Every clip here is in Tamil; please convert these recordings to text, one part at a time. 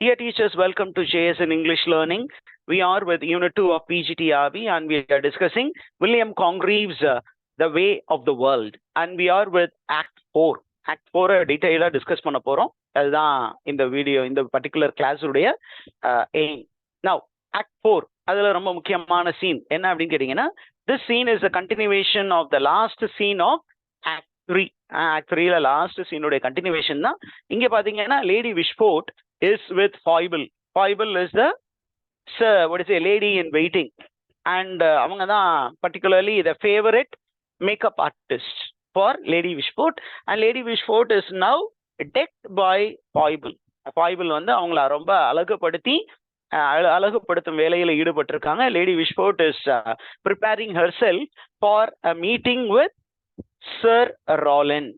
Dear teachers, welcome to JS in English Learning. We are with Unit 2 of PGTRB and we are discussing William Congreve's The Way of the World. And we are with Act 4. Act 4 detailed discuss பண்ண போறோம். அதுதான் இந்த வீடியோ இந்த பர்டிகுலர் கிளாஸ் உடைய எய்ம். Now, Act 4 அதுல ரொம்ப முக்கியமான சீன் என்ன அப்படின்னு கேட்டீங்கன்னா, this scene is a continuation of the last scene of Act 3. Act 3ல லாஸ்ட் சீனுடைய கண்டினியூவேஷன் தான். இங்க பாத்தீங்கன்னா lady Wishfort is with Foible. Foible is the lady in waiting, and அவங்க தான் particularly the favorite makeup artist for Lady Wishport, and Lady Wishport is now decked by Foible. Foible வந்து அவங்கள ரொம்ப அழகுபடுத்தும் வேலையில ஈடுபட்டிருக்காங்க. Lady Wishport is preparing herself for a meeting with Sir Rowland.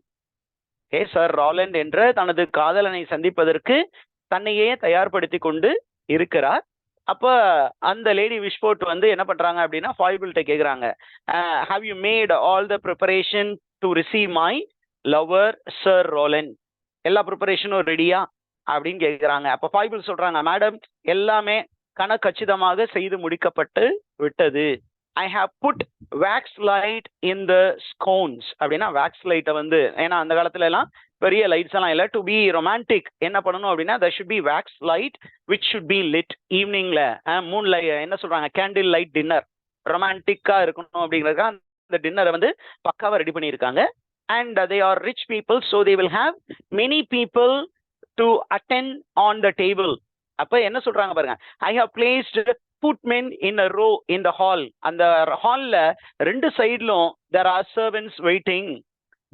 Sir Rowland என்ற தனது காதலனை சந்திப்பதற்கு தன்னையே தயார்படுத்தி கொண்டு இருக்கிறார். அப்ப அந்த லேடி விஷ்போர்ட் வந்து என்ன பண்றாங்க அப்படின்னா, ஃபாய்பிள்கிட்ட கேக்குறாங்க, have you made all the preparation to receive my lover sir Roland? எல்லா ப்ரிப்பரேஷனும் ரெடியா அப்படின்னு கேட்குறாங்க. அப்ப ஃபாய்பிள் சொல்றாங்க, மேடம் எல்லாமே கணக்கச்சிதமாக செய்து முடிக்கப்பட்டு விட்டது. I have put wax light in the sconces. அப்படின்னா வேக்ஸ் லைட்டை வந்து, ஏன்னா அந்த காலத்துல எல்லாம் பெரிய லைட்ஸ் எல்லாம் இல்லை. டு பி ரொமான்டிக் என்ன பண்ணணும் அப்படின்னா, there should be wax light which should be lit ஈவினிங்ல. மூன் லைட் என்ன சொல்றாங்க, கேண்டில் லைட் டின்னர், ரொமான்டிக்கா இருக்கணும் அப்படிங்கிறதுக்காக அந்த டின்னரை வந்து பக்காவா ரெடி பண்ணியிருக்காங்க. And they are rich people, so they will have many people to attend on the table. அப்ப என்ன சொல்றாங்க பாருங்க, I have placed footmen in a row in the hall. அந்த ஹால்ல ரெண்டு சைட்லும் there are servants waiting.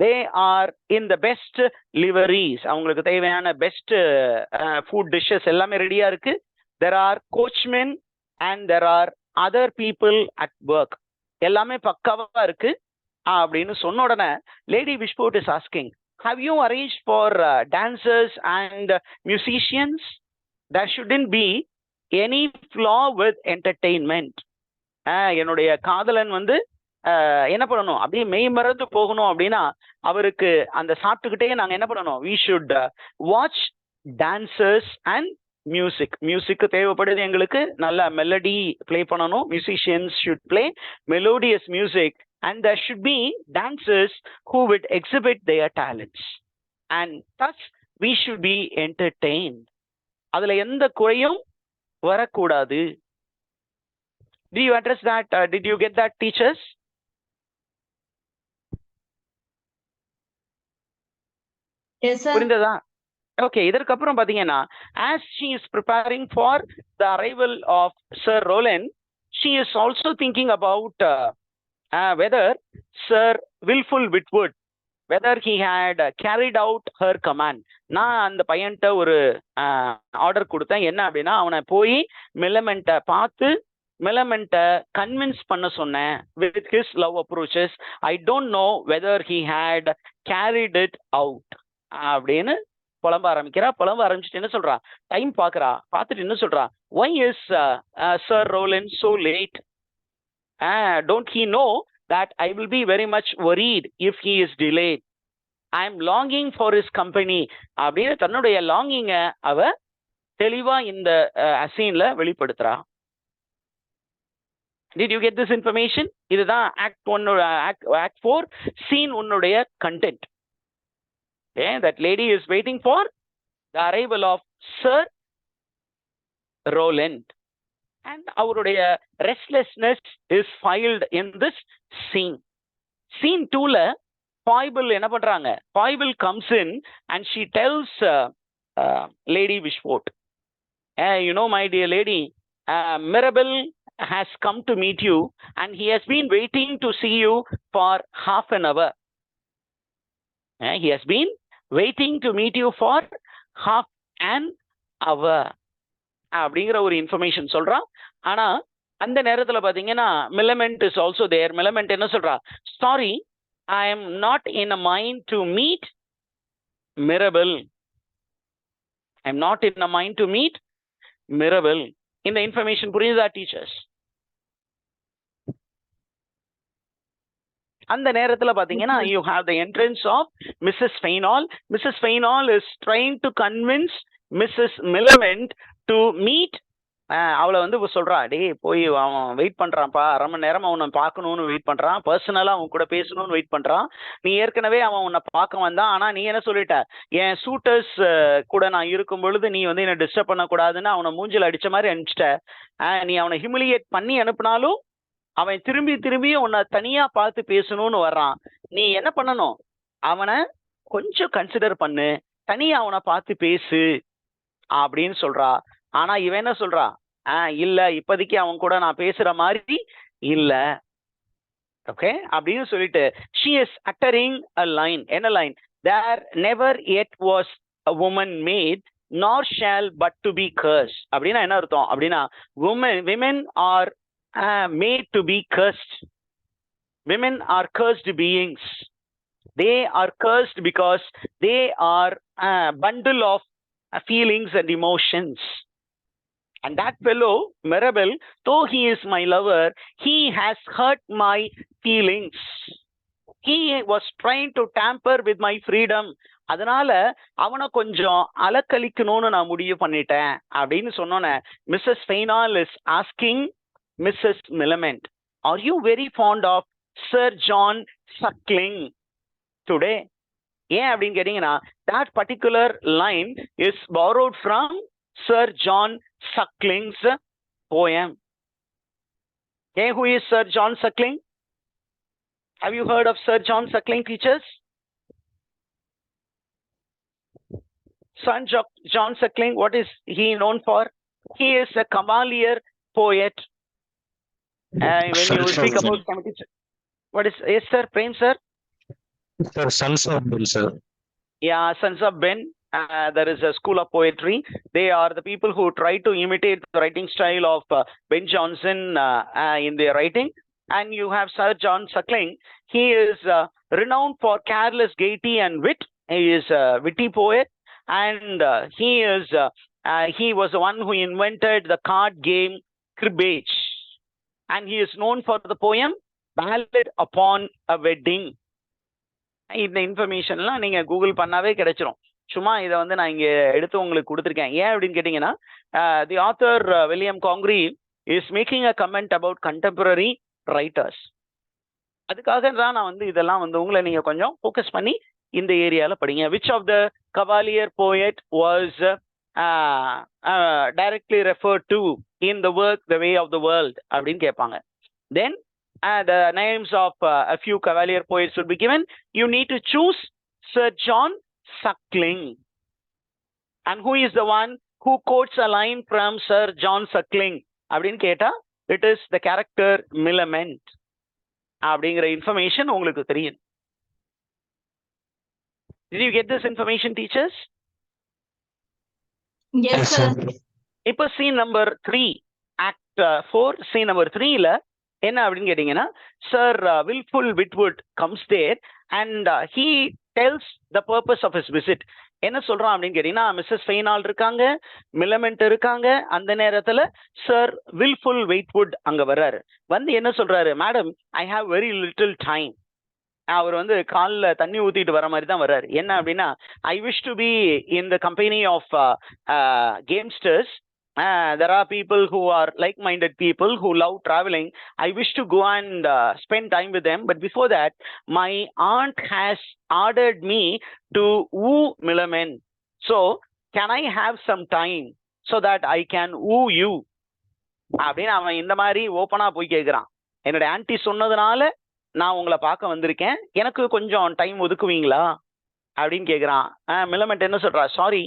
They are in the best liveries. அவங்களுக்கு தேவையான பெஸ்ட் ஃபுட் டிஷ்ஷஸ் எல்லாமே ரெடியா இருக்கு. There are coachmen and there are other people at work. எல்லாமே பக்காவா இருக்கு அப்படின்னு சொன்ன உடனே lady Wishfort is asking, have you arranged for dancers and musicians? There shouldn't be any flaw with entertainment. என்னுடைய காதலன் வந்து என்ன பண்ணணும், அப்படியே மெய் மறந்து போகணும் அப்படின்னா அவருக்கு அந்த சாப்பிட்டுக்கிட்டே நாங்க என்ன பண்ணணும், we should watch dancers and music. Music தேவைப்படுது எங்களுக்கு, நல்ல மெலடி ப்ளே பண்ணணும். musicians should play melodious music and there should be dancers who would exhibit their talents and thus we should be entertained. அதுல எந்த குறையும் வரக்கூடாது. Do you address that? Did you get that, teachers? Yes, sir. புரிந்ததா? ஓகே. இதற்கு அப்புறம் பாத்தீங்கன்னா, as she is preparing for the arrival of Sir Rowland, she is also thinking about whether Sir Wilful Witwoud, whether he had carried out her command. நான் அந்த பையன்கிட்ட ஒரு ஆர்டர் கொடுத்தேன். என்ன அப்படின்னா, அவனை போய் மிலமெண்ட்டை பார்த்து மிலமெண்ட்டை கன்வின்ஸ் பண்ண சொன்னேன் with his love approaches. I don't know whether he had carried it out அப்படின்னு புலம்ப ஆரம்பிச்சுட்டு என்ன சொல்றா, டைம் பார்த்துட்டு என்ன சொல்றா, why is Sir Rowland so late? Don't he know that I will be very much worried if he is delayed? I am longing for his company அப்படின்னு தன்னுடைய லாங்கிங்க அவ தெளிவா இந்த சீன்ல வெளிப்படுத்துறா. Did you get this information? இதுதான் Act 4 scene உன்னுடைய content. That lady is waiting for the arrival of Sir Rowland and அவருடைய restlessness is filed in this scene. Scene 2ல Foible என்ன பண்றாங்க, Foible comes in and she tells Lady Wishport, you know my dear lady, Mirabell has come to meet you and he has been waiting to see you for half an hour. He has been waiting to meet you for half an hour அப்படிங்கிற ஒரு இன்ஃபர்மேஷன் சொல்றான். ஆனா அந்த நேரத்துல பாத்தீங்கன்னா மிலமெண்ட் இஸ் ஆல்சோ தேர். மிலமெண்ட் என்ன சொல்றா, sorry, I am not in a mind to meet Mirabell. I am not in a mind to meet Mirabell. இந்த இன்ஃபர்மேஷன் புரியுதா டீச்சர்ஸ்? அந்த நேரத்துல பாத்தீங்கன்னா you have the entrance of Mrs. Fainall. Mrs. Fainall is trying to convince Mrs Millamant to meet. அவளை வந்து சொல்றா, டேய் போய் அவன் வெயிட் பண்றான்ப்பா, அரை மணி நேரம் அவனை பார்க்கணும்னு வெயிட் பண்றான், பர்சனலா அவன் கூட பேசணும்னு வெயிட் பண்றான். நீ ஏற்கனவே அவன் உன்னை பார்க்க வந்தான், ஆனா நீ என்ன சொல்லிட்ட, என் சூட்டர்ஸ் கூட நான் இருக்கும் பொழுது நீ வந்து என்னை டிஸ்டர்ப் பண்ணக்கூடாதுன்னு அவனை மூஞ்சில் அடிச்ச மாதிரி அனுப்பிச்சிட்ட. நீ அவனை ஹியூமிலியேட் பண்ணி அனுப்புனாலும் அவன் திரும்பி திரும்பி உன்னை தனியா பார்த்து பேசணும்னு வர்றான். நீ என்ன பண்ணணும், அவனை கொஞ்சம் கன்சிடர் பண்ணு, தனியா அவனை பார்த்து பேசு அப்படின்னு சொல்றா. ஆனா இவன் என்ன சொல்றா, இல்ல இப்போதைக்கு அவன் கூட நான் பேசுற மாதிரி இல்ல, ஓகே அப்படின்னு சொல்லிட்டு she is uttering a line. என்ன line? there never yet was a woman made nor shall but to be cursed. அப்படின்னா என்ன அர்த்தம் அப்படின்னா, women are made to be cursed. Women are cursed beings. They are cursed because they are a bundle of feelings and emotions. And that fellow, Mirabel, though he is my lover, he has hurt my feelings. He was trying to tamper with my freedom. அதனால அவனை கொஞ்சம் அலக்கழிக்கணும்னு நான் முடிவு பண்ணிட்டேன் அப்படின்னு சொன்னோன்னே Mrs Fainall is asking Mrs Millamant, are you very fond of Sir John Suckling today? ஏன் அப்படின்னு கேட்டீங்கன்னா, that particular line is borrowed from Sir John Suckling's poem. Okay, who is Sir John Suckling? Have you heard of Sir John Suckling, teachers? Son John Suckling, what is he known for? He is a Cavalier poet. When you speak about comedy, what is, yes sir, Prem sir? Sir, Sons of Ben, sir. Yeah, Sons of Ben. There is a school of poetry. They are the people who try to imitate the writing style of Ben Jonson in their writing. And you have Sir John Suckling. He is renowned for careless gaiety and wit. He is a witty poet, and he was the one who invented the card game cribbage. And he is known for the poem Ballad Upon a Wedding. இந்த இன்ஃபர்மேஷன்லாம் நீங்க கூகுள் பண்ணாவே கிடைச்சிரும். சும்மா இதை வந்து நான் இங்கே எடுத்து உங்களுக்கு கொடுத்துருக்கேன். ஏன் அப்படின்னு கேட்டிங்கன்னா, the author William Congreve is making a comment about contemporary writers. அதுக்காக தான் நான் வந்து இதெல்லாம் வந்து உங்களை நீங்கள் கொஞ்சம் ஃபோக்கஸ் பண்ணி இந்த ஏரியாவில் படிங்க. Which of the cavalier poet was directly referred to in the work the way of the world அப்படின்னு கேட்பாங்க. தென் the names of a few Cavalier poets would be given. You need to choose Sir John Suckling. And who is the one who quotes a line from Sir John Suckling? அப்படின்னு கேட்டா, it is the character Millamant. அப்படிங்கிற இன்ஃபர்மேஷன் உங்களுக்கு தெரியும். Did you get this information, teachers? Yes, sir. இப்போ scene number 3, act 4, scene number 3ல என்ன அப்படின்னு கேட்டீங்கன்னா, Sir Wilful Witwoud comes there and he tells the purpose of his visit. என்ன சொல்றான் அப்படின்னு கேட்டீங்கன்னா, மிஸ்ஸஸ் ஃபெய்னால் இருக்காங்க, மிலமெண்ட் இருக்காங்க. அந்த நேரத்துல சர் வில்ஃபுல் வெயிட்வுட் அங்க வர்றாரு. வந்து என்ன சொல்றாரு, madam I have very little time. அவர் வந்து காலில் தண்ணி ஊத்திட்டு வர மாதிரி தான் வர்றாரு. என்ன அப்படின்னா, I wish to be in the company of gamesters. There are people who are like-minded people who love traveling. I wish to go and spend time with them. But before that, my aunt has ordered me to woo Millamant. So, can I have some time so that I can woo you? அப்படின்னு அவன் இந்த மாதிரி ஓப்பனா போய் கேட்குறான். என்னோட ஆன்டி சொன்னதுனால நான் உங்களை பார்க்க வந்திருக்கேன், எனக்கு கொஞ்சம் டைம் ஒதுக்குவீங்களா அப்படின்னு கேட்குறான். மில்லமெண்ட் என்ன சொல்றா, sorry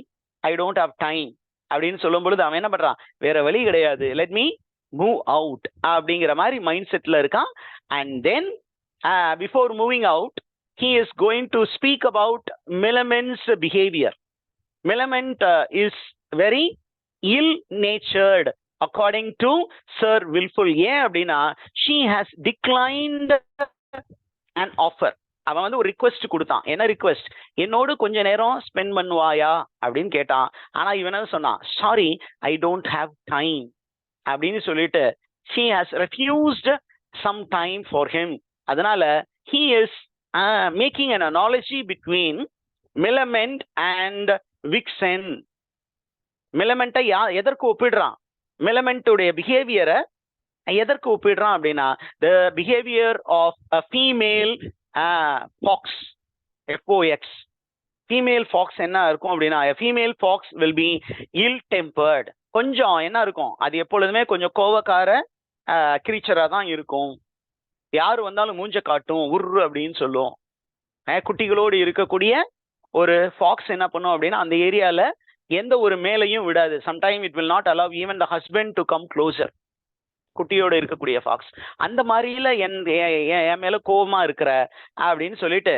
I don't have time அப்படின்னு சொல்லும் பொழுது அவன் என்ன பண்றான், வேற வழி கிடையாது, லெட் மீ மூவ் அவுட் அப்படிங்கிற மாதிரி மைண்ட் செட்ல இருக்கான். And then before moving out he is going to speak about Millament's behavior. Millamant is very ill-natured according to Sir Wilful. ஏன் அப்படின்னா, she has declined an offer. அவன் வந்து ஒரு ரிக்வெஸ்ட் கொடுத்தான். என்ன ரிக்வெஸ்ட்? என்னோடு கொஞ்ச நேரம் ஸ்பெண்ட் பண்ணுவாயா அப்படின்னு கேட்டான். ஆனா இவன் என்ன சொன்னான், sorry I don't have time அப்படின்னு சொல்லிட்டு she has refused some time for him. அதனால he is making an analogy between Millamant and Vixen. மிலமெண்ட்டை எதற்கு ஒப்பிடுறான்? மிலமெண்ட்டுடைய பிஹேவியரை எதற்கு ஒப்பிடுறான் அப்படின்னா, the behaviour of a female fox, F O X. Female fox என்ன இருக்கும் அப்படின்னா, female fox will be ill tempered. கொஞ்சம் என்ன இருக்கும், அது எப்பொழுதுமே கொஞ்சம் கோவக்கார கிரீச்சரா தான் இருக்கும். யாரு வந்தாலும் மூஞ்ச காட்டும், உரு அப்படின்னு சொல்லும். குட்டிகளோடு இருக்கக்கூடிய ஒரு ஃபாக்ஸ் என்ன பண்ணும் அப்படின்னா, அந்த ஏரியால எந்த ஒரு மேலையும் விடாது. Sometime it will not allow even the husband to come closer. குட்டியோட இருக்கக்கூடிய ஃபாக்ஸ். அந்த மாதிரில என் மேல கோபமா இருக்கிற அப்படின்னு சொல்லிட்டு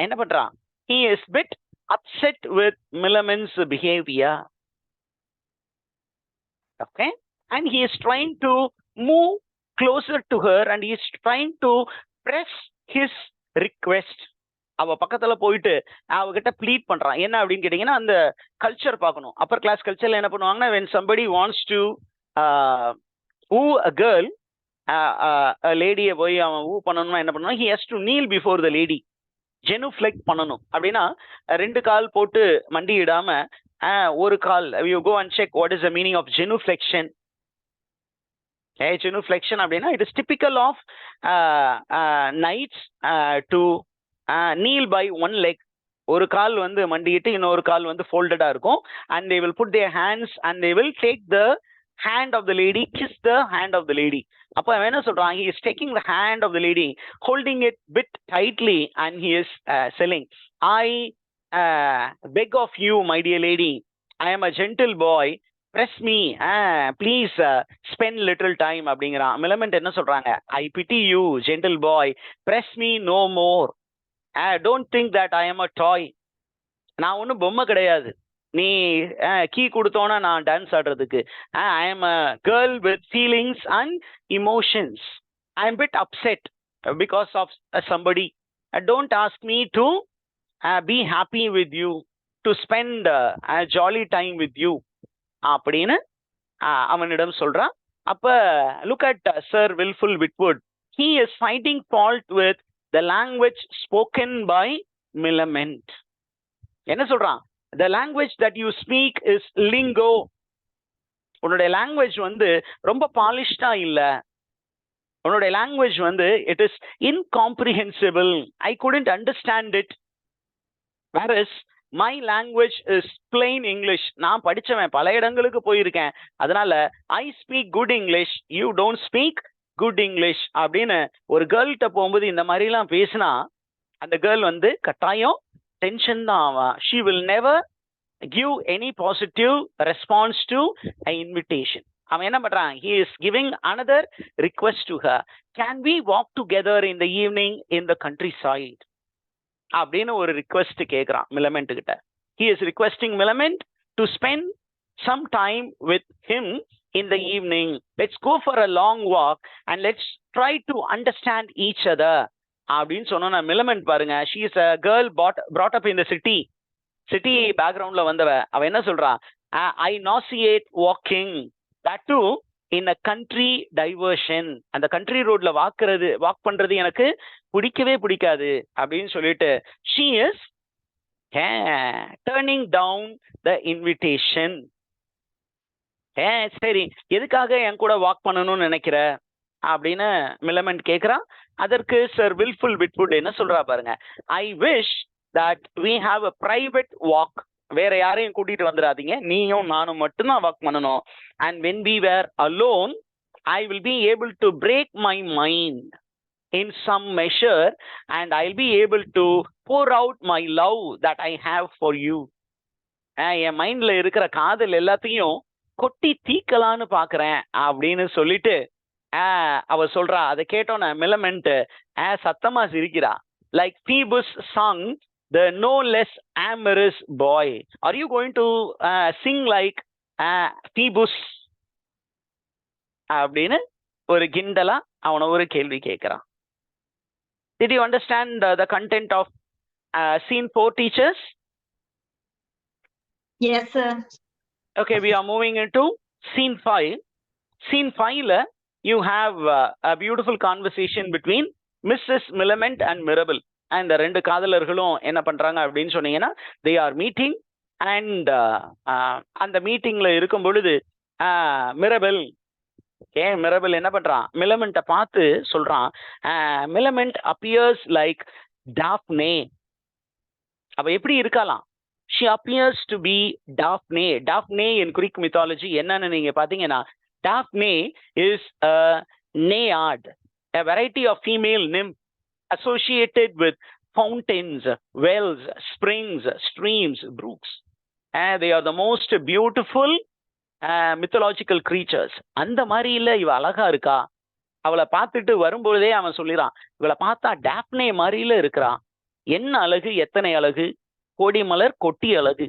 என்ன பண்றான், he is bit upset with Milamin's behavior. Okay, and he is trying to move closer to her and he is trying to press his request. அவ பக்கத்துல போயிட்டு அவகிட்ட ப்ளீட் பண்றான். என்ன அப்படின்னு கேட்டீங்கன்னா, அந்த கல்ச்சர் பார்க்கணும். அப்பர் கிளாஸ் கல்ச்சர்ல என்ன பண்ணுவாங்கன்னா, when somebody wants to woo a girl, a lady போய் அவன் woo பண்ணணும்னா என்ன பண்ணுவான், he has to kneel before the lady. ஜெனுஃப்ளெக்ட் பண்ணணும். அப்படின்னா 2 கால் போட்டு மண்டியிடாம ஒரு கால். you go and check what is the meaning of genuflection. Genuflection அப்படின்னா it is typical of knights to kneel by one leg. ஒரு கால் வந்து மண்டிட்டு இன்னொரு கால் வந்து folded-ஆ இருக்கும். and they will put their hands and they will take the hand of the lady, kiss the hand of the lady. அப்ப அவன் என்ன சொல்றான், he is taking the hand of the lady, holding it bit tightly and he is saying, I beg of you my dear lady, I am a gentle boy, press me, please spend little time அப்படிங்கிறான். மிலமெண்ட் என்ன சொல்றாங்க, I pity you gentle boy, press me no more, don't think that I am a toy. நான் ஒன்றும் பொம்மை கிடையாது, நீ கீ கொடுத்தோன்னா நான் டான்ஸ் ஆடுறதுக்கு. I am a girl with feelings and emotions. I am bit upset because of somebody. Don't ask me to be happy with you, to spend jolly time with you அப்படின்னு அவனிடம் சொல்றான். அப்ப look at Sir Wilfull Witwoud. He is finding fault with the language spoken by Millamant. என்ன சொல்றான், the language that you speak is lingo. உன்னுடைய லாங்குவேஜ் வந்து ரொம்ப பாலிஷ்டா இல்ல. உன்னுடைய லாங்குவேஜ் வந்து it is incomprehensible. I couldn't understand it. Whereas my language is plain English. நான் படிச்சவன், பல இடங்களுக்கு போயிருக்கேன், அதனால I speak good English, you don't speak good English அப்படின்னு ஒரு கேர்ள்கிட்ட போகும்போது இந்த மாதிரிலாம் பேசினா அந்த கேர்ள் வந்து கட்டாயம் டென்ஷன் தான் ஆவா. she will never give any positive response to an invitation. அவன் என்ன பண்றான், he is giving another request to her, can we walk together in the evening in the countryside அப்படின்னு ஒரு ரிக்வெஸ்ட் கேட்கிறான் மிலமெண்ட் கிட்ட. he is requesting Milament to spend some time with him in the evening. let's go for a long walk and let's try to understand each other அப்படின்னு சொன்னா மிலமெண்ட் பாருங்க, she is a girl brought up in the city பேக்ரவுண்ட்ல வந்தவ. அவ என்ன சொல்றா, I nauseate walking, that to in a country diversion. அந்த கண்ட்ரி ரோட்ல வாக் பண்றது எனக்கு பிடிக்கவே பிடிக்காது அப்படின்னு சொல்லிட்டு she is turning down the invitation. சரி, எதுக்காக என் கூட வாக் பண்ணணும்னு நினைக்கிற அப்படின்னு மிலமெண்ட் கேட்கிறான். அதற்கு சர் வில்ஃபுல் விட்வுட் என்ன சொல்றா பாருங்க, I wish that we have a private walk. வேற யாரையும் கூட்டிட்டு வந்துடாதீங்க, நீயும் நானும் மட்டும்தான் வாக் பண்ணணும். and when we were alone I will be able to break my mind in some measure and I'll be able to pour out my love that I have for you. என் மைண்ட்ல இருக்கிற காதல் எல்லாத்தையும் கொட்டி தீக்கலான்னு பாக்குறேன் அப்படின்னு சொல்லிட்டு அவ சொல்றா. அதை கேட்டோன்னு மிலமெண்ட் சத்தமா சிரிக்கிறா. like Phoebus sung the no less amorous boy. Are you going to sing like Phoebus அப்படின்னு ஒரு கிண்டலா அவன ஒரு கேள்வி கேட்கிறான். Did you understand the content of scene 4, teachers? Yes, sir. Okay, we are moving into scene 5. Scene 5 you have a beautiful conversation between Mrs. Milament and Mirabel. அந்த ரெண்டு காதலர்களும் என்ன பண்றாங்க அப்படின்னு சொன்னீங்கன்னா, they are meeting அண்ட் அந்த மீட்டிங்ல இருக்கும் பொழுது மிரபல் மிரபல் என்ன பண்றான், மிலமெண்ட்டை பார்த்து சொல்றான், மிலமெண்ட் அப்பியர்ஸ் லைக் டாஃப்னே. அவ எப்படி இருக்கலாம்? she appears to be Daphne. Daphne in Greek mythology என்னன்னு நீங்க பாத்தீங்கன்னா, Daphne is a naiad, a variety of female nymph associated with fountains, wells, springs, streams, brooks. They are the most beautiful mythological creatures. அந்த மாதிரி இல்ல இவ அழகா இருக்கா. அவளை பார்த்துட்டு வரும்பொழுதே அவன் சொல்லிறான், இவளை பார்த்தா டாப்னே மாதிரில இருக்கிறான். என்ன அழகு, எத்தனை அழகு, கோடி மலர் கொட்டி அழகு,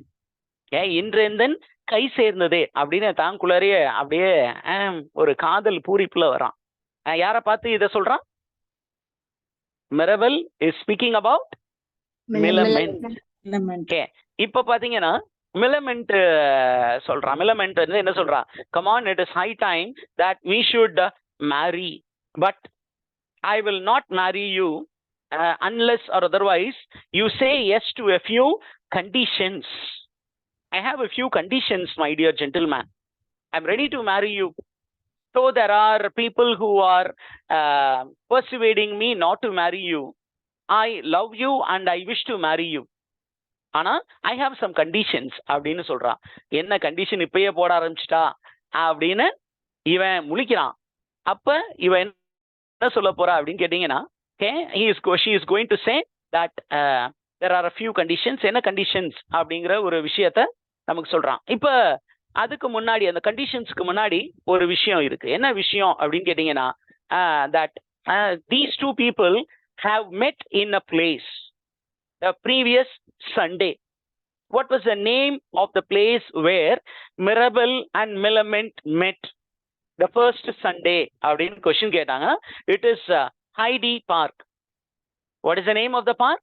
இன்றெந்தன் கை சேர்ந்ததே அப்படின்னு தாங்குள்ளாரிய அப்படியே ஒரு காதல் பூரிப்புல வரான். யாரை பார்த்து இதை சொல்றான்? மிரபல் இஸ் ஸ்பீக்கிங் அபவுட் மிலமெண்ட். இப்ப பாத்தீங்கன்னா மிலமெண்ட் சொல்றான். மிலமெண்ட் வந்து என்ன சொல்றான்? Come on, it is high time that we should marry, but I will not marry you unless or otherwise you say yes to a few conditions. I have a few conditions, my dear gentleman. I'm ready to marry you. So there are people who are persuading me not to marry you. I love you and I wish to marry you. ஆனா ஐ ஹாவ் சம் கண்டிஷன்ஸ் அப்படின்னு சொல்றான். என்ன கண்டிஷன் இப்பயே போட ஆரம்பிச்சிட்டா அப்படின்னு இவன் முழிக்கிறான். அப்ப இவன் என்ன சொல்ல போறா அப்படின்னு கேட்டீங்கன்னா, she is going to say that there are a few conditions. என்ன கண்டிஷன்ஸ் அப்படிங்கிற ஒரு விஷயத்த நமக்கு சொல்றான். இப்ப அதுக்கு முன்னாடி, அந்த கண்டிஷன்ஸ்க்கு முன்னாடி ஒரு விஷயம் இருக்கு. என்ன விஷயம் அப்படின்னு கேட்டீங்கன்னா, that these two people have met in a place the previous Sunday. What was the name of the place where Mirabel and Milament met the first Sunday? அப்படின்னு கொஸ்டின் கேட்டாங்க. It is Heidi Park. What is the name of the park?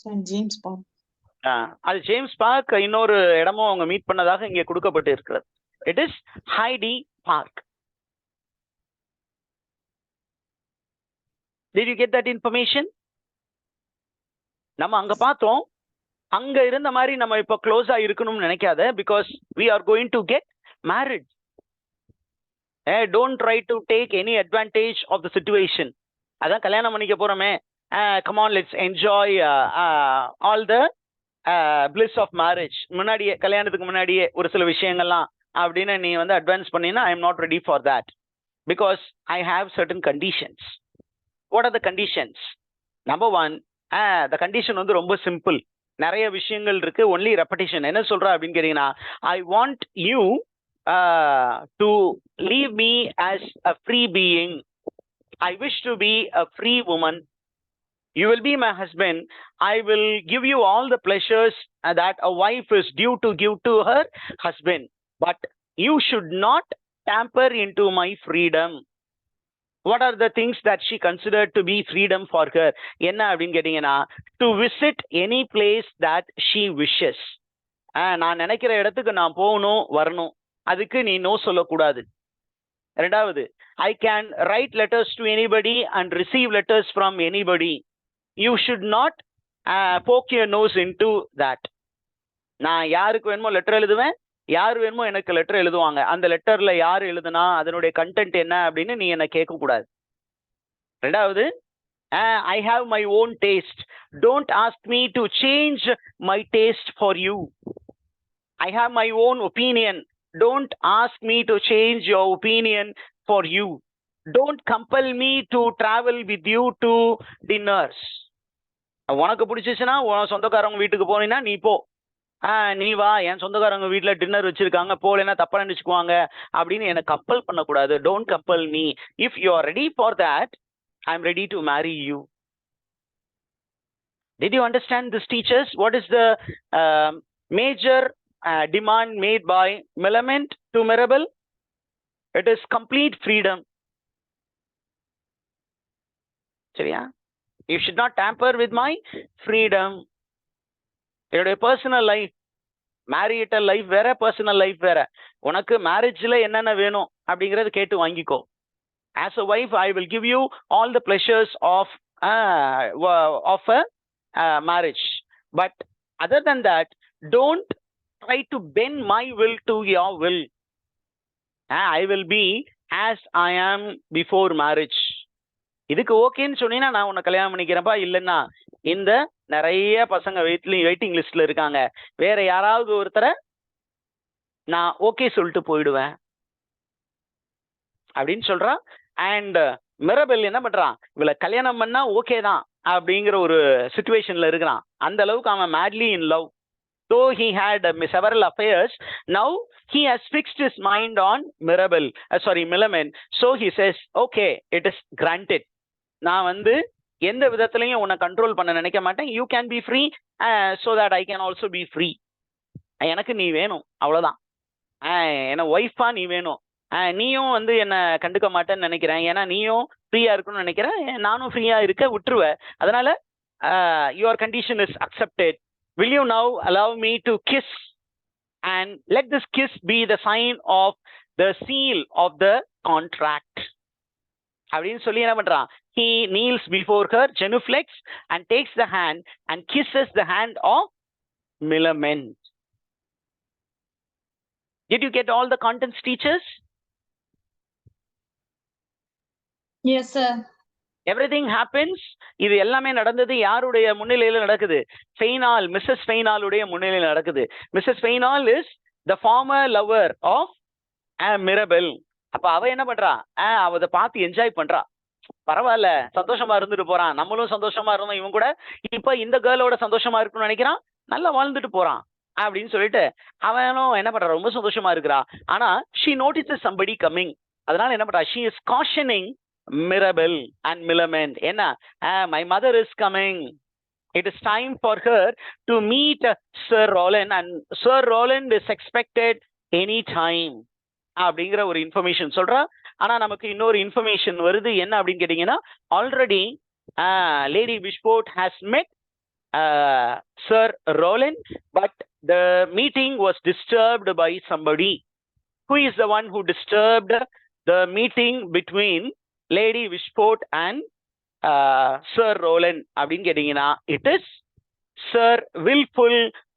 St. James Park. அது ஜேம்ஸ் பார்க். இன்னொரு இடமும் அவங்க மீட் பண்ணதாக இங்கே கொடுக்கப்பட்டு இருக்கிறது. It is Hyde Park. Did you get that information? நம்ம அங்க பார்த்தோம். அங்க இருந்த மாதிரி நம்ம இப்ப க்ளோஸா இருக்கணும்னு நினைக்காத. Because we are going to get married. Don't try to take any advantage of the situation. அதான் கல்யாணம் பண்ணிக்க போறோமே, come on, let's enjoy all the bliss of marriage. முன்னாடியே, கல்யாணத்துக்கு முன்னாடியே ஒரு சில விஷயங்கள்லாம் அப்படின்னு நீ வந்து அட்வான்ஸ் பண்ணினா, I am not ready for that because I have certain conditions. What are the conditions? Number one, the condition வந்து ரொம்ப சிம்பிள். நிறைய விஷயங்கள் இருக்கு, ஒன்லி ரெப்படிஷன். என்ன சொல்றா அப்படின்னு கேட்டீங்கன்னா, I want you to leave me as a free being. I wish to be a free woman. You will be my husband. I will give you all the pleasures that a wife is due to give to her husband. But you should not tamper into my freedom. What are the things that she considered to be freedom for her? என்ன அப்படின்னு கேட்டீங்கன்னா, to visit any place that she wishes. நான் நினைக்கிற இடத்துக்கு நான் போகணும், வரணும். அதுக்கு நீ நோ சொல்லக்கூடாது. ரெண்டாவது, I can write letters to anybody and receive letters from anybody. You should not poke your nose into that. நான் யாருக்கு வேணுமோ லெட்டர் எழுதுவேன், யார் வேணுமோ எனக்கு லெட்டர் எழுதுவாங்க. அந்த லெட்டர்ல யார் எழுதுனா, அதனுடைய கண்டென்ட் என்ன அப்படின்னு நீ என்ன கேட்க கூடாது. ரெண்டாவது, I have my own taste. Don't ask me to change my taste for you. I have my own opinion. Don't ask me to change your opinion for you. Don't compel me to travel with you to dinners. உனக்கு பிடிச்சிச்சுன்னா உன் சொந்தக்காரங்க வீட்டுக்கு போனீங்கன்னா நீ போ. நீ வா, என் சொந்தக்காரங்க வீட்டில் டின்னர் வச்சிருக்காங்க, போலேன்னா தப்பா நினைச்சுக்குவாங்க அப்படின்னு என்னை கம்பல் பண்ணக்கூடாது. Don't compel me. If you are ready for that, I am ready to marry you. Did you understand this, teachers? What is the major demand made by Milament to Mirabel? It is complete freedom. சரியா? You should not tamper with my freedom. என்னுடைய பர்சனல் லைஃப், மேரிட்டல் லைஃப் வேற, பர்சனல் லைஃப் வேற. உனக்கு மேரேஜ்ல என்னென்ன வேணும் அப்படிங்கறது கேட்டு வாங்கிக்கோ. As a wife, I will give you all the pleasures of of a marriage. But other than that, don't try to bend my will to your will. I will be as I am before marriage. இதுக்கு ஓகேன்னு சொன்னீங்கன்னா நான் உன்னை கல்யாணம் பண்ணிக்கிறேன்ப்பா, இல்லைன்னா இந்த நிறைய பசங்க வெயிட்டிங் லிஸ்ட்ல இருக்காங்க, வேற யாராவது ஒருத்தரை நான் ஓகே சொல்லிட்டு போயிடுவேன் அப்படின்னு சொல்றான். அண்ட் மிரபெல் என்ன பண்றான், இவளை கல்யாணம் பண்ணா ஓகே தான் அப்படிங்கிற ஒரு சிச்சுவேஷன்ல இருக்கிறான். அந்த அளவுக்கு அவன் madly in love. Though he had several affairs, now he has fixed his mind on Milamen. So he says, okay, it is granted. நான் வந்து எந்த விதத்திலையும் உன்னை கண்ட்ரோல் பண்ண நினைக்க மாட்டேன். You can be free so that I can also be free. எனக்கு நீ வேணும், அவ்வளோதான். என்ன ஒய்ஃபா நீ வேணும். நீயும் வந்து என்னை கண்டுக்க மாட்டேன்னு நினைக்கிறேன், ஏன்னா நீயும் ஃப்ரீயா இருக்கணும்னு நினைக்கிறேன், நானும் ஃப்ரீயா இருக்க விட்டுருவேன். அதனால your condition is accepted. Will you now allow me to kiss, and let this kiss be the sign of the seal of the contract? அப்படின்னு சொல்லி என்ன பண்றான், he kneels before her genuflects and takes the hand and kisses the hand of Milamen. Did you get all the contents, teachers? Yes, sir. Everything happens. இது எல்லாமே நடந்தது யாருடைய முன்னிலையில நடக்குது, ஃபெய்னால், மிஸ்ஸஸ் ஃபெய்னாலுடைய முன்னிலையில் நடக்குது. Mrs Fainall is the former lover of Mirabell. அப்ப அவ என்ன பண்றா, அவ அதை பார்த்து என்ஜாய் பண்றா. பரவாயில்ல, சந்தோஷமா இருந்துட்டு போறான், நம்மளும் சந்தோஷமா இருந்தோம் இவன் கூட, இப்ப இந்த கேர்ளோட சந்தோஷமா இருக்குன்னு நினைக்கிறான், நல்லா வாழ்ந்துட்டு போறான் அப்படின்னு சொல்லிட்டு அவனும் என்ன பண்றா, ரொம்ப சந்தோஷமா இருக்கிறா. ஆனா she notices somebody coming. அதனால என்ன பண்றா, she is cautioning Mirabel and Milamen. என்ன, my mother is coming. It is time for her to meet Sir Roland, and Sir Roland is expected any time அப்படிங்கிற ஒரு இன்ஃபர்மேஷன் சொல்றா. ஆனா நமக்கு இன்னொரு இன்ஃபர்மேஷன் வருது. என்ன அப்படின்னு கேட்டீங்கன்னா, already lady Wishfort has met Sir Roland, but the meeting was disturbed by somebody. Who is the one who disturbed the meeting between Lady Wishport and Sir Roland அப்படின்னு கேட்டீங்கன்னா, it is Sir Wilful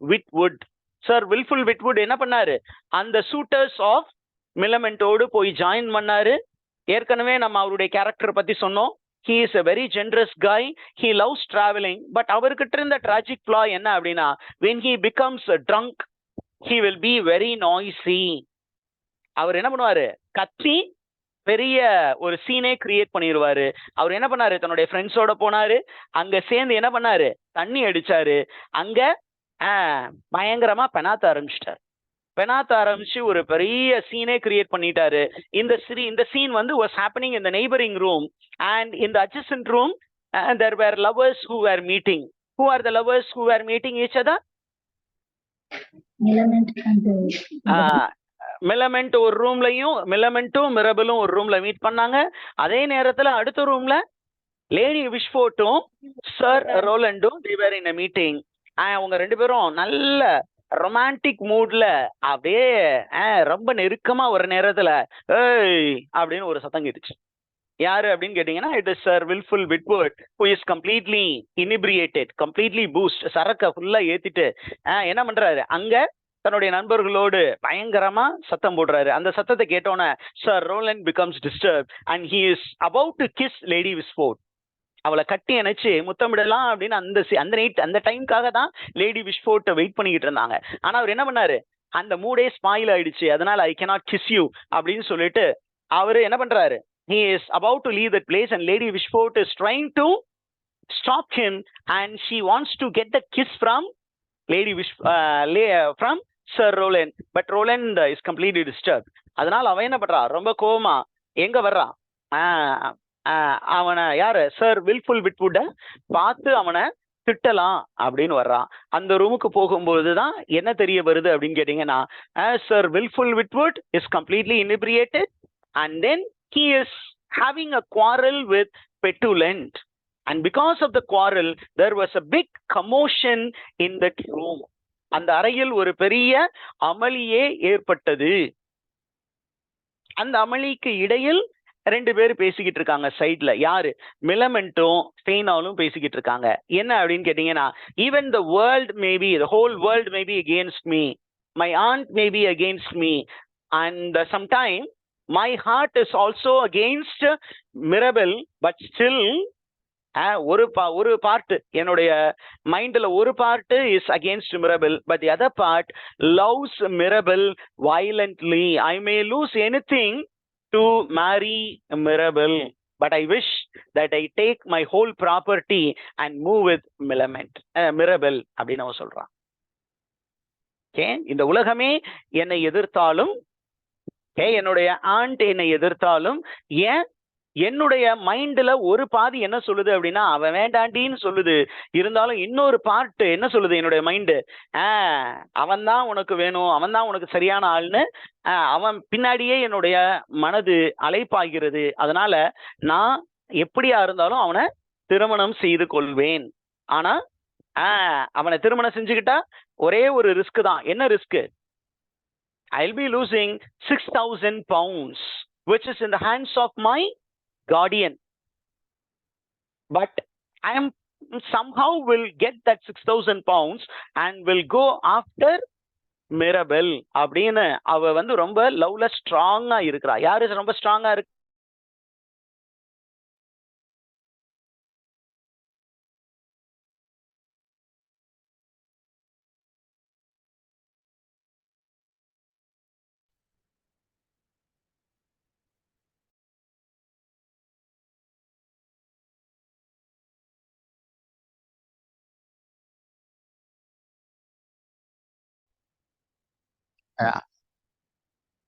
Whitwood. Sir Wilful Whitwood என்ன பண்ணாரு, அந்த சூட்டர்ஸ் ஆஃப் மிலமெண்டோடு போய் ஜாயின் பண்ணாரு. ஏற்கனவே நம்ம அவருடைய கேரக்டர் பத்தி சொன்னோம். he is a very generous guy, he loves traveling, but அவர்கிட்ட இருந்த tragic flaw என்ன அப்படின்னா, when he becomes drunk he will be very noisy. அவர் என்ன பண்ணுவாரு, கத்தி பெரிய ஒரு சீனே கிரியேட் பண்ணிடுவாரு. அவர் என்ன பண்ணாரு, தன்னுடைய ஃப்ரெண்ட்ஸோட போனாரு, அங்க சேர்ந்து என்ன பண்ணாரு, தண்ணி அடிச்சாரு, அங்க பயங்கரமா பெனாத்த ஆரம்பிச்சு ஒரு பெரிய சீனே கிரியேட் பண்ணிட்டாரு. இந்த சீன் வந்து was happening in the neighboring room, and in the adjacent room there were lovers who were meeting. Who are the lovers who were meeting each other? மிலமெண்ட் ஒரு ரூம்லயும், மிலமெண்ட்டும் மிரபலும் ஒரு ரூம்ல மீட் பண்ணாங்க. அதே நேரத்துல அடுத்த ரூம்ல லேடி விஷ்போர்ட்டும் சர் ரோலண்டும் they were in a meeting. அவங்க ரெண்டு பேரும் நல்ல ரொமான்டிக் மூட்ல அப்படியே ரொம்ப நெருக்கமா ஒரு நேரத்துல ஏய் அப்படின்னு ஒரு சத்தம் கேட்டுச்சு. யாரு அப்படின்னு கேட்டீங்கன்னா, இட் இஸ் சர் வில்ஃபுல் விட்வர்ட், who is completely inebriated, completely boost, சரக்க ஃபுல்லா ஏத்திட்டு என்ன பண்றாரு, அங்க தன்னுடைய நண்பர்களோடு பயங்கரமா சத்தம் போடுறாரு. அந்த சத்தத்தை கேட்டோன்னே Sir Rowland becomes disturbed and he is about to kiss lady Wishfort. அவளை கட்டி அணைச்சு முத்தமிடலாம் அப்படின்னு அந்த டைம்காக தான் லேடி விஷ்போர்ட் வெயிட் பண்ணிக்கிட்டு இருந்தாங்க. ஆனா அவர் என்ன பண்ணாரு, அந்த மூடே ஸ்பாயில் ஆயிடுச்சு, அதனால ஐ cannot kiss you அப்படின்னு சொல்லிட்டு அவரு என்ன பண்றாரு, he is about to leave that place and Lady Wishport is trying to stop him and she wants to get the kiss from from Sir Roland, but Roland is completely disturbed. அதனால அவன் என்ன பண்றா, ரொம்ப கோவமா எங்க வர்றான், அவனை யாரு, சர் வில்ஃபுல் விட்வுட்ட பார்த்து அவனை திட்டலாம் அப்படின்னு வர்றான். அந்த ரூமுக்கு போகும்போதுதான் என்ன தெரிய வருது அப்படின்னு கேட்டீங்கன்னா, Sir Wilfull Witwoud is completely inebriated and then he is having a quarrel with Petulant, and because of the quarrel there was a big commotion in that room. அந்த அறையில் ஒரு பெரிய அமளியே ஏற்பட்டது. அந்த அமளிக்கு இடையில் ரெண்டு பேரும் பேசிக்கிட்டு இருக்காங்க சைட்ல. யாரு? மிலமெண்ட்டும் ஃபெய்னாலும் பேசிக்கிட்டு இருக்காங்க. என்ன அப்படின்னு கேட்டீங்கன்னா, even the world maybe, the whole world maybe against me, my aunt maybe against me, and sometime my heart is also against Mirabell, but still ஒரு பார்ட் என்னுடைய மைண்ட்ல ஒரு part is against Mirabell, but the other part loves Mirabell violently. I may lose anything to marry Mirabel, but I wish that I take my whole property and move with Mirabel அப்படின்னு அவன் சொல்றான். ஓகே, இந்த உலகமே என்னை எதிர்த்தாலும், என்னுடைய ஆண்ட் என்னை எதிர்த்தாலும், ஏன் என்னுடைய மைண்ட்ல ஒரு பாதி என்ன சொல்லுது அப்படின்னா, அவன் வேண்டாண்டின்னு சொல்லுது. இருந்தாலும் இன்னொரு பார்ட் என்ன சொல்லுது என்னுடைய மைண்டு, அவன் தான் உனக்கு வேணும், அவன் தான் உனக்கு சரியான ஆள்னு அவன் பின்னாடியே என்னுடைய மனது அலைப்பாகிறது. அதனால நான் எப்படியா இருந்தாலும் அவனை திருமணம் செய்து கொள்வேன். ஆனா அவனை திருமணம் செஞ்சுக்கிட்டா ஒரே ஒரு ரிஸ்க் தான். என்ன risk? I'll be losing 6,000 pounds which is in the hands of my guardian, but I am somehow will get that 6,000 pounds and will go after Mirabel அப்படின்னு அவ வந்து ரொம்ப லவ்ல ஸ்ட்ராங்கா இருக்கிறா. யாரு ரொம்ப ஸ்ட்ராங்கா இருக்கு?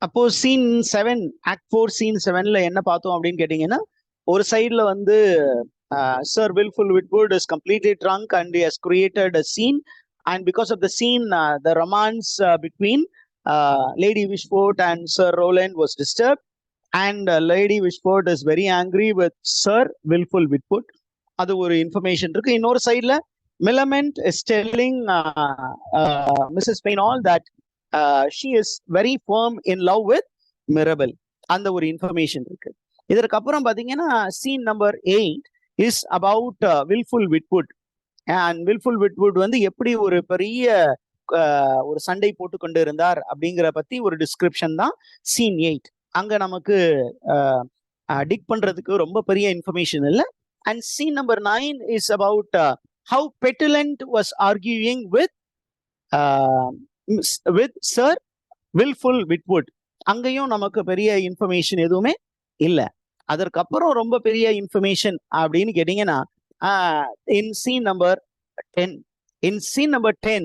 அப்போ சீன் 7, ஆக்ட் 4 சீன் 7ல என்ன பார்த்தோம் அப்படின்னு கேட்டீங்கன்னா, ஒரு சைடுல வந்து Sir Wilful Whitwood is completely drunk and he has created a scene, and because of the scene the romance between Lady Wishfort and Sir Rowland was disturbed, and Lady Wishfort is very angry with Sir Wilful Whitwood. அது ஒரு இன்ஃபர்மேஷன் இருக்கு. இன்னொரு சைடுல Millamant is telling Mrs. Fainall that she is very firm in love with Mirabel. அந்த ஒரு இன்ஃபர்மேஷன் இருக்கு. இதற்கு அப்புறம் பாத்தீங்கன்னா scene number 8 is about Wilful Whitwood, and Wilful Whitwood வந்து எப்படி ஒரு பெரிய ஒரு சண்டை போட்டு கொண்டு இருந்தார் அப்படிங்கிற பத்தி ஒரு டிஸ்கிரிப்ஷன் தான் சீன் 8. அங்க நமக்கு டிக் பண்றதுக்கு ரொம்ப பெரிய இன்ஃபர்மேஷன் இல்லை. And scene number 9 is about how Petulant was arguing with Sir Wilful Whitwood. அங்கேயும் நமக்கு பெரிய இன்ஃபர்மேஷன் எதுவுமே இல்லை. அதற்கப்புறம் ரொம்ப பெரிய இன்ஃபர்மேஷன் அப்படின்னு கேட்டீங்கன்னா in scene number 10. In scene number 10,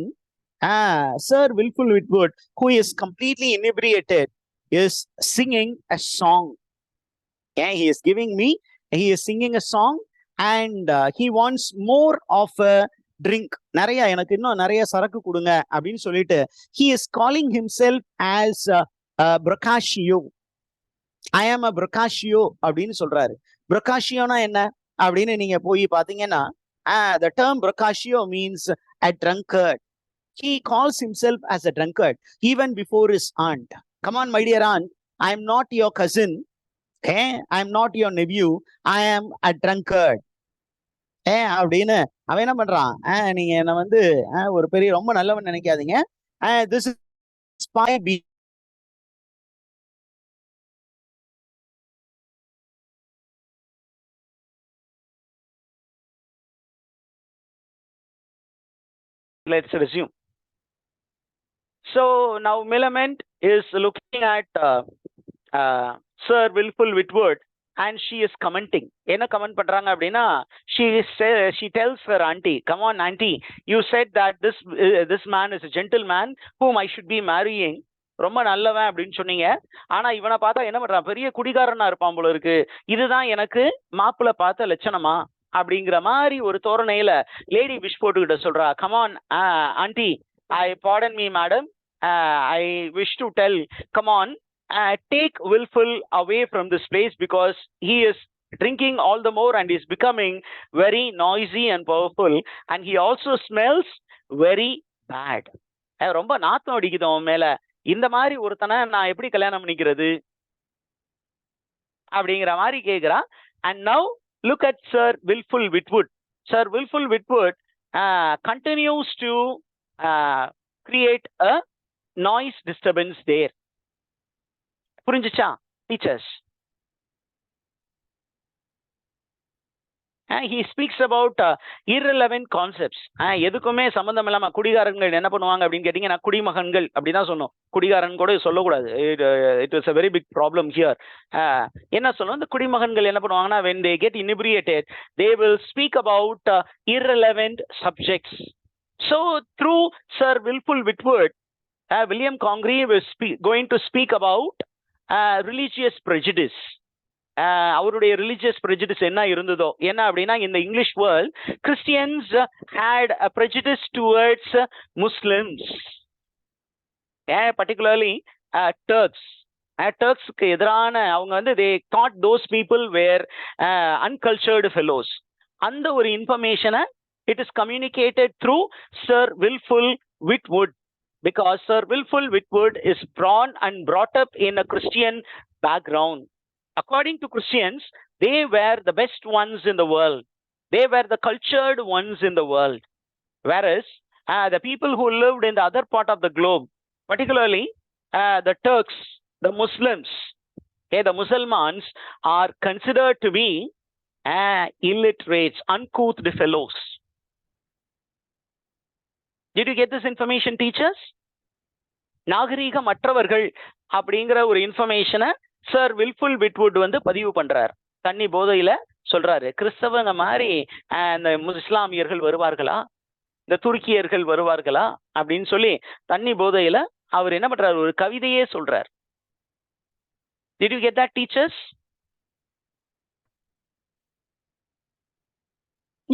Sir Wilful Whitwood, who is completely inebriated, is singing a song. Yeah, he is singing a song, and he wants more of a drink. நிறைய எனக்கு இன்னும் நிறைய சரக்கு கொடுங்க அப்படின்னு சொல்லிட்டு he is calling himself as Boccaccio. I am a Boccaccio அப்படின்னு சொல்றாரு. Boccacciona என்ன அப்படின்னு நீங்க போய் பாத்தீங்கன்னா the term Boccaccio means a drunkard. He calls himself as a drunkard even before his aunt. Come on, my dear aunt, I am not your cousin. I am not your nephew. I am a drunkard. அப்படின்னு அவன் என்ன பண்றான், நீங்க என்ன வந்து ஒரு பெரிய ரொம்ப நல்லவன் நினைக்காதீங்க. This is my beat. Let's resume. So now Millamant is looking at Sir Wilful Whitwood, and she is commenting. என்ன கமெண்ட் பண்றாங்க அப்படின்னா, she tells her auntie, come on auntie, you said that this man is a gentleman whom I should be marrying. ரொம்ப நல்லவன் அப்படின்னு சொன்னீங்க. ஆனா இவனை பார்த்தா என்ன பண்றான், பெரிய குடிகாரனா இருப்பான் போல இருக்கு. இதுதான் எனக்கு மாப்பிள்ள பார்த்த லட்சணமா அப்படிங்கிற மாதிரி ஒரு தோரணையில லேடி விஷ்போர்ட் கிட்ட சொல்றா, come on auntie, pardon me madam, I wish to tell, come on, take Wilful away from this place because he is drinking all the more and is becoming very noisy and powerful, and he also smells very bad. ரொம்ப நாத்தம் அடிக்குது அவன் மேல. இந்த மாதிரி ஒருத்தனை நான் எப்படி கல்யாணம் பண்ணிக்கிறது அப்படிங்கிற மாதிரி கேட்கிறான். And now look at Sir Wilfull Witwoud. Sir Wilfull Witwoud continues to create a noise disturbance there. புரிஞ்சுச்சா teachers? he speaks about irrelevant concepts. எதுக்குமே சம்பந்தம் இல்லாம குடிகாரன்கள் என்ன பண்ணுவாங்க அப்படின்னு கேட்டீங்கன்னா குடிமகன்கள் அப்படிதான் சொன்னோம். குடிகாரன் கூட சொல்லக்கூடாது. It is a very big problem here. என்ன சொல்லணும், இந்த குடிமகன்கள் என்ன பண்ணுவாங்கன்னா when they get inebriated they will speak about irrelevant subjects. So through Sir Wilful Whitwood, William Congreve is going to speak about religious prejudice. அவருடைய ரிலிஜியஸ் ப்ரெஜுடிஸ் என்ன இருந்ததோ, என்ன அப்படின்னா இந்த English world Christians had a prejudice towards Muslims, particularly Turks. டர்க்ஸ்க்கு எதிரான அவங்க வந்து they thought those people were uncultured fellows. அந்த ஒரு இன்ஃபர்மேஷனை it is communicated through Sir Wilful Whitwood, because Sir Wilful Whitwood is born and brought up in a Christian background. According to Christians, they were the best ones in the world. They were the cultured ones in the world. Whereas the people who lived in the other part of the globe, particularly the Turks, the Muslims, the Muslims are considered to be illiterates, uncouth fellows. Did you get this information, teachers? நாகரீகமற்றவர்கள் அப்படிங்கிற ஒரு இன்ஃபர்மேஷனை சர் வில்ஃபுல் விட்வுட் வந்து பதிவு பண்றார். தண்ணி போதையில சொல்றாரு, கிறிஸ்தவங்க மாதிரி இந்த இஸ்லாமியர்கள் வருவார்களா, இந்த துருக்கியர்கள் வருவார்களா அப்படின்னு சொல்லி தண்ணி போதையில அவர் என்ன பண்றாரு, ஒரு கவிதையே சொல்றார். Did you get that, teachers?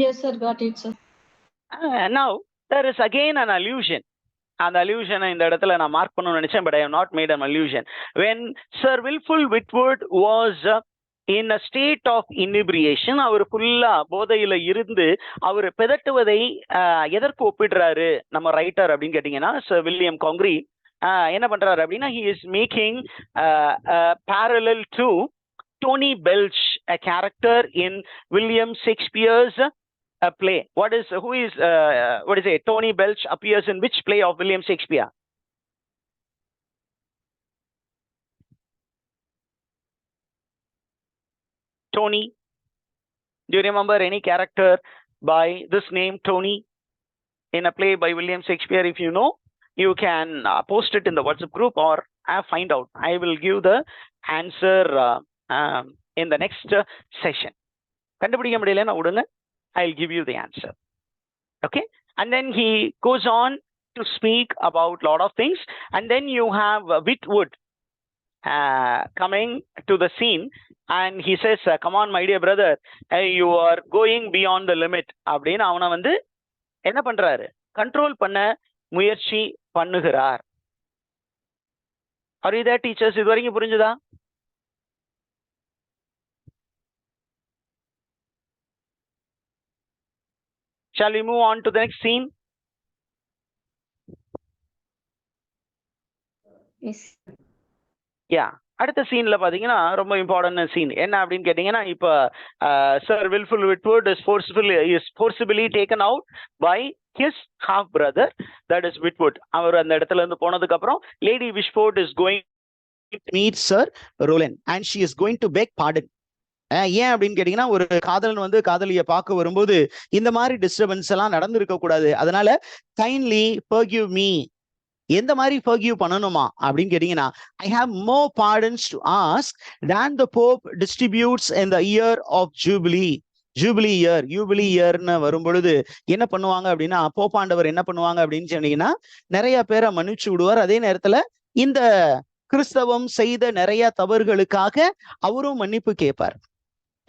Yes, sir. Got it, sir. Now there is again an allusion. அந்த அல்யூஷனை இந்த இடத்துல நான் மார்க் பண்ணணும்னு நினைச்சேன், but I have not made an allusion. when Sir Wilful Whitwood was in a state of inebriation, அவர் ஃபுல்லா போதையில இருந்து அவர் பிதட்டுவதை எதற்கு ஒப்பிடுறாரு நம்ம ரைட்டர் அப்படின்னு கேட்டீங்கன்னா, Sir William Congreve என்ன பண்றாரு அப்படின்னா, he is making parallel to Tony Belch, a character in William Shakespeare's play. What is it? Tony Belch appears in which play of William Shakespeare? Tony. Do you remember any character by this name, Tony, in a play by William Shakespeare? If you know, you can post it in the WhatsApp group or find out. I will give the answer in the next session. கண்டுபிடிக்க முடியலன்னா விடுங்க, I'll give you the answer. Okay? And then he goes on to speak about a lot of things. And then you have Whitwood coming to the scene. And he says, come on, my dear brother, you are going beyond the limit. அப்படின்னு அவனை வந்து என்ன பண்றாரு, கண்ட்ரோல் பண்ண முயற்சி பண்ணுகிறார். Are you there, teachers? இது வரைக்கும் புரிஞ்சுதா? Shall we move on to the next scene? Yes. Yeah. அடுத்த சீன்ல பாத்தீங்கன்னா ரொம்ப இம்பார்ட்டன்ட் சீன் என்ன அப்படின்னு கேட்டீங்கன்னா, இப்ப Sir Wilfull Witwoud is forcibly taken out by his half brother, that is Whitwood. அவர் அந்த இடத்துல இருந்து போனதுக்கு அப்புறம் Lady Wishfort is going to meet Sir Rowland and she is going to beg pardon. ஏன் அப்படின்னு கேட்டீங்கன்னா, ஒரு காதலன் வந்து காதலியை பார்க்க வரும்போது இந்த மாதிரி டிஸ்டர்பன்ஸ் எல்லாம் நடந்திருக்க கூடாது, அதனால கைண்ட்லி forgive me. எந்த மாதிரி forgive பண்ணணுமா அப்படின்னு கேட்டீங்கன்னா, I have more pardons to ask than the Pope distributes in the year of Jubilee. Jubilee இயர்னு வரும் பொழுது என்ன பண்ணுவாங்க அப்படின்னா, போப்பாண்டவர் என்ன பண்ணுவாங்க அப்படின்னு சொன்னீங்கன்னா, நிறைய பேரை மன்னிச்சு விடுவார். அதே நேரத்துல இந்த கிறிஸ்தவம் செய்த நிறைய தவறுகளுக்காக அவரும் மன்னிப்பு கேட்பார்.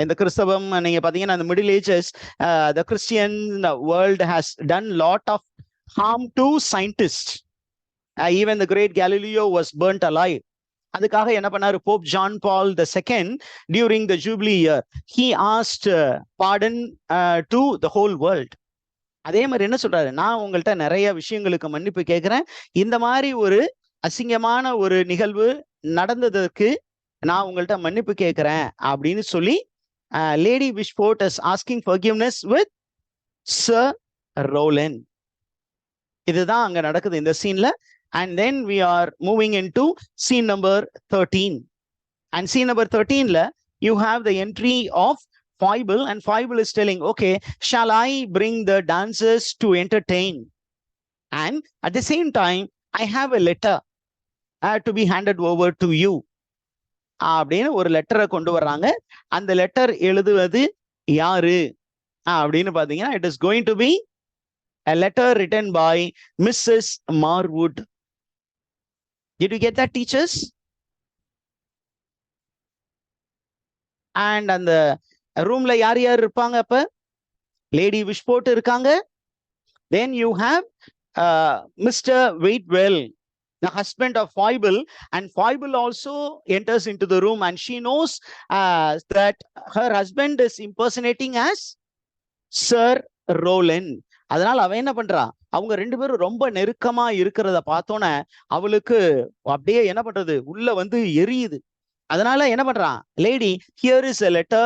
இந்த கிறிஸ்தவம் நீங்க பாத்தீங்கன்னா, இந்த middle ages the Christian world has done lot of harm to scientists. Even the great Galileo was burnt alive. அதுக்காக என்ன பண்ணாரு, Pope John Paul II during the Jubilee year he asked pardon to the whole world. அதே மாதிரி என்ன சொல்றாரு, நான் உங்கள்கிட்ட நிறைய விஷயங்களுக்கு மன்னிப்பு கேட்கிறேன், இந்த மாதிரி ஒரு அசிங்கமான ஒரு நிகழ்வு நடந்ததற்கு நான் உங்கள்கிட்ட மன்னிப்பு கேட்கிறேன் அப்படின்னு சொல்லி lady Wishfort is asking forgiveness with Sir Rowland. இதுதான் அங்க நடக்குது இந்த சீன்ல. And then we are moving into scene number 13. And scene number 13 la you have the entry of Foible, and Foible is telling, okay, shall I bring the dancers to entertain? And at the same time, I have a letter to be handed over to you. அப்படின்னு ஒரு லெட்டரை கொண்டு வர்றாங்க. அந்த லெட்டர் எழுதுவது யாரு அப்படின்னு பாத்தீங்கன்னா, it is going to be a letter written by Mrs. Marwood. Did you get that, teachers? And அந்த ரூம்ல யார் யார் இருப்பாங்க? அப்ப லேடி விஷ்போர்ட் இருக்காங்க. Then you have Mr. Waitwell, the husband of Foible, and Foible also enters into the room, and she knows that her husband is impersonating as Sir Roland. அதனால அவ என்ன பண்றா, அவங்க ரெண்டு பேரும் ரொம்ப நெருக்கமா இருக்கிறத பார்த்தோன்னே அவளுக்கு அப்படியே என்ன பண்றது, உள்ள வந்து எரியுது. அதனால என்ன பண்றான், lady here is a letter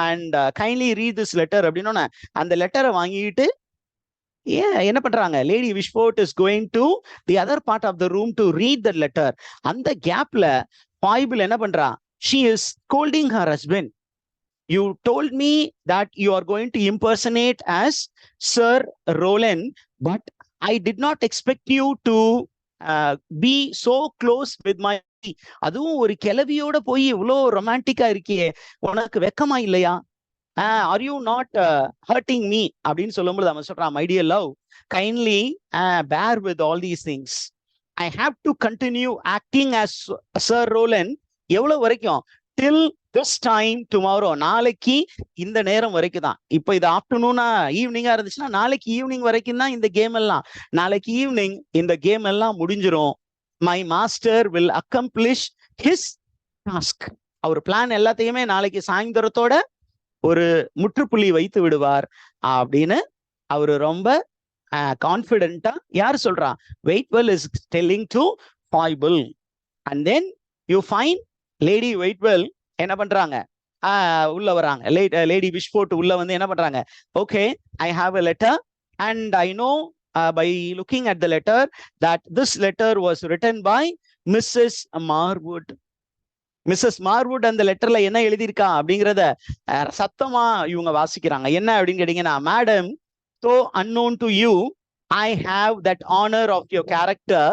and kindly read this letter அப்படின்னோன்னு அந்த லெட்டரை வாங்கிட்டு என்ன பண்றாங்க, lady Wishfort is going to the other part of the room to read the letter. அந்த கேப்ல Foible என்ன பண்றா, she is scolding her husband. You told me that you are going to impersonate as Sir Roland, but I did not expect you to be so close with my. அதுவும் ஒரு கிளவியோட போய் இவ்வளோ ரொமான்டிக்கா இருக்கியே, உனக்கு வெக்கமா இல்லையா? Are you not hurting me அப்படின்னு சொல்லும்போது அவன் சொல்றான், my dear love, kindly bear with all these things. I have to continue acting as Sir Rowland. எவ்வளவு வரைக்கும்? டில் திஸ் டைம் டுமாரோ, நாளைக்கு இந்த நேரம் வரைக்கும் தான். இப்போ இது ஆஃப்டர்நூனா ஈவினிங்கா இருந்துச்சுன்னா நாளைக்கு ஈவினிங் வரைக்கும் தான் இந்த கேம் எல்லாம். நாளைக்கு ஈவினிங் இந்த கேம் எல்லாம் முடிஞ்சிரும். My master will accomplish his task. அவர் பிளான் எல்லாத்தையுமே நாளைக்கு சாயந்தரத்தோட ஒரு முற்றுப்புள்ளி வைத்து விடுவார் அப்படின்னு அவரு ரொம்ப கான்பிடென்ட்டா யார் சொல்றா, Waitwell is telling to Foible. And then you find lady Waitwell என்ன பண்றாங்க, உள்ள வராங்க. லேடி விஷ்போர்ட் உள்ள வந்து என்ன பண்றாங்க, okay, I have a letter and I know by looking at the letter that this letter was written by Mrs. Marwood. Mrs. Marwood அந்த லெட்டர்ல என்ன எழுதியிருக்கா அப்படிங்கிறத சத்தமா இவங்க வாசிக்கிறாங்க. என்ன அப்படின்னு கேட்டீங்கன்னா, madam, so unknown to you, I have that honor of your character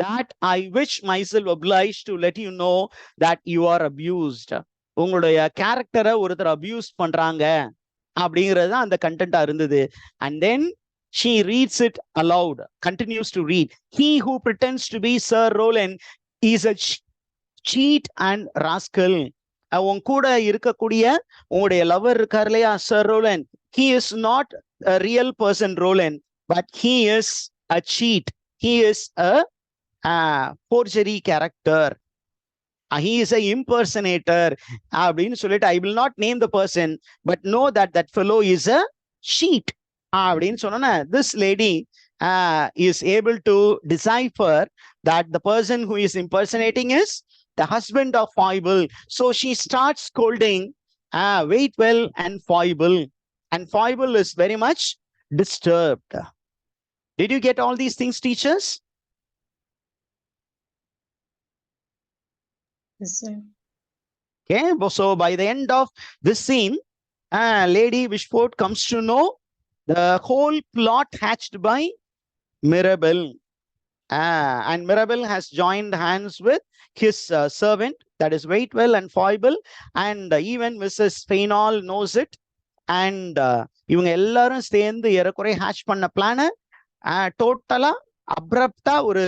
that I wish myself obliged to let you know that you are abused. உங்களுடைய கேரக்டரை ஒருத்தர் அபியூஸ் பண்றாங்க அப்படிங்கிறது தான் அந்த கண்டென்ட்டா இருந்தது. And then she reads it aloud, continues to read. He who pretends to be Sir Roland is a cheat and rascal. உன் கூட இருக்கக்கூடிய உங்களுடைய லவர் இருக்கார் இல்லையா, Sir Roland, he is not a real person Roland, but he is a cheat. He is a forgery character. He is a impersonator அப்படின்னு சொல்லிட்டு, I will not name the person, but know that that fellow is a cheat அப்படின்னு சொன்னா, this lady is able to decipher that the person who is impersonating is the husband of Foible. So she starts scolding Waitwell and Foible, and Foible is very much disturbed. Did you get all these things, teachers? Yes, sir. Okay, so by the end of this scene, Lady Wishport comes to know the whole plot hatched by Mirabel. And Mirabel has joined hands with his servant, that is Waitwell and Foible, and even Mrs. Fainall knows it. And இவங்க எல்லாரும் சேர்ந்து ஏறக்குறை ஹேட்ச் பண்ண பிளான டோட்டலா அப்ரப்டா ஒரு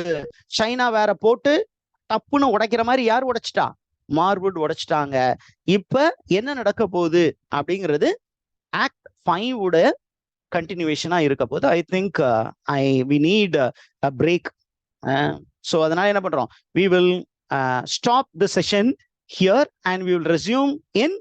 சைனா வேற போட்டு டப்புன்னு உடைக்கிற மாதிரி யார் உடைச்சிட்டா, மார்வுட் உடைச்சிட்டாங்க. இப்ப என்ன நடக்க போகுது அப்படிங்கிறது ஆக்ட் 5 கண்டினியூவேஷனா இருக்க போது. I think we need a break. So அதனால என்ன பண்றோம், we will stop the session here and we will resume in